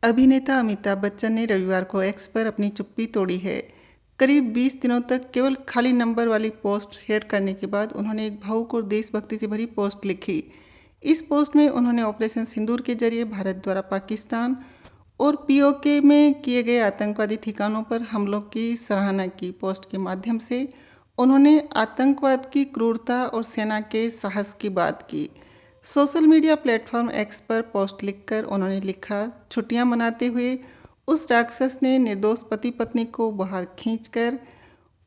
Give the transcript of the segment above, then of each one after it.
अभिनेता अमिताभ बच्चन ने रविवार को एक्स पर अपनी चुप्पी तोड़ी है। करीब 20 दिनों तक केवल खाली नंबर वाली पोस्ट शेयर करने के बाद उन्होंने एक भावुक और देशभक्ति से भरी पोस्ट लिखी। इस पोस्ट में उन्होंने ऑपरेशन सिंदूर के जरिए भारत द्वारा पाकिस्तान और पीओके में किए गए आतंकवादी ठिकानों पर हमलों की सराहना की। पोस्ट के माध्यम से उन्होंने आतंकवाद की क्रूरता और सेना के साहस की बात की। सोशल मीडिया प्लेटफॉर्म एक्स पर पोस्ट लिखकर उन्होंने लिखा, छुट्टियां मनाते हुए उस राक्षस ने निर्दोष पति पत्नी को बाहर खींचकर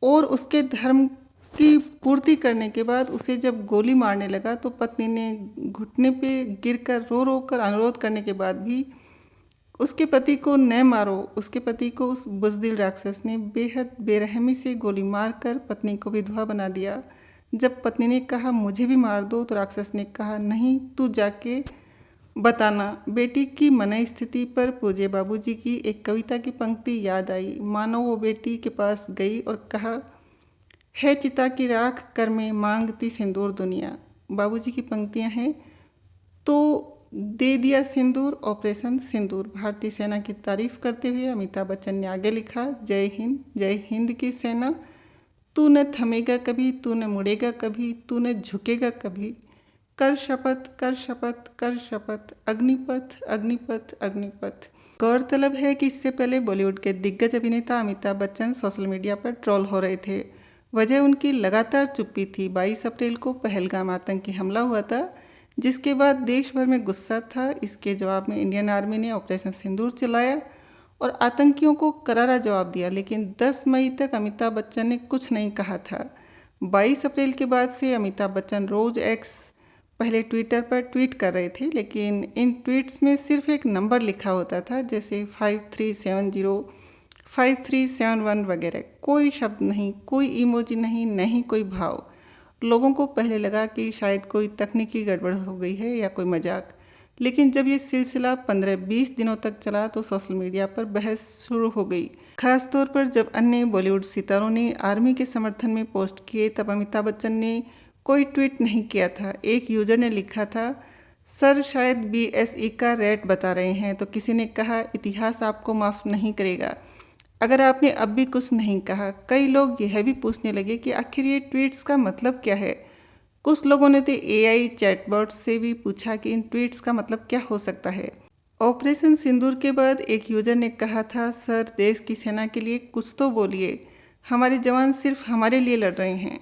और उसके धर्म की पूर्ति करने के बाद उसे जब गोली मारने लगा तो पत्नी ने घुटने पे गिरकर रो रो कर अनुरोध करने के बाद भी उसके पति को न मारो। उसके पति को उस बुज़दिल राक्षस ने बेहद बेरहमी से गोली मारकर पत्नी को विधवा बना दिया। जब पत्नी ने कहा मुझे भी मार दो तो राक्षस ने कहा नहीं, तू जाके बताना। बेटी की मन स्थिति पर पूज्य बाबूजी की एक कविता की पंक्ति याद आई। मानो वो बेटी के पास गई और कहा, है चिता की राख कर में मांगती सिंदूर दुनिया। बाबूजी की पंक्तियां हैं, तो दे दिया सिंदूर ऑपरेशन सिंदूर। भारतीय सेना की तारीफ करते हुए अमिताभ बच्चन ने आगे लिखा, जय हिंद की सेना। तू न थमेगा कभी, तू न मुड़ेगा कभी, तू न झुकेगा कभी। कर शपथ कर शपथ कर शपथ, अग्निपथ अग्निपथ अग्निपथ। गौरतलब है कि इससे पहले बॉलीवुड के दिग्गज अभिनेता अमिताभ बच्चन सोशल मीडिया पर ट्रोल हो रहे थे। वजह उनकी लगातार चुप्पी थी। 22 अप्रैल को पहलगाम आतंकी हमला हुआ था, जिसके बाद देश भर में गुस्सा था। इसके जवाब में इंडियन आर्मी ने ऑपरेशन सिंदूर चलाया और आतंकियों को करारा जवाब दिया, लेकिन 10 मई तक अमिताभ बच्चन ने कुछ नहीं कहा था। 22 अप्रैल के बाद से अमिताभ बच्चन रोज एक्स, पहले ट्विटर पर ट्वीट कर रहे थे, लेकिन इन ट्वीट्स में सिर्फ एक नंबर लिखा होता था, जैसे 5370 5371 वगैरह। कोई शब्द नहीं, कोई इमोजी नहीं, नहीं कोई भाव। लोगों को पहले लगा कि शायद कोई तकनीकी गड़बड़ हो गई है या कोई मजाक, लेकिन जब ये सिलसिला 15-20 दिनों तक चला तो सोशल मीडिया पर बहस शुरू हो गई। खास तौर पर जब अन्य बॉलीवुड सितारों ने आर्मी के समर्थन में पोस्ट किए, तब अमिताभ बच्चन ने कोई ट्वीट नहीं किया था। एक यूजर ने लिखा था, सर शायद BSE का रेट बता रहे हैं, तो किसी ने कहा इतिहास आपको माफ़ नहीं करेगा अगर आपने अब भी कुछ नहीं कहा। कई लोग यह भी पूछने लगे कि आखिर ये ट्वीट्स का मतलब क्या है। कुछ लोगों ने तो AI चैटबॉट से भी पूछा कि इन ट्वीट्स का मतलब क्या हो सकता है। ऑपरेशन सिंदूर के बाद एक यूजर ने कहा था, सर देश की सेना के लिए कुछ तो बोलिए, हमारे जवान सिर्फ हमारे लिए लड़ रहे हैं।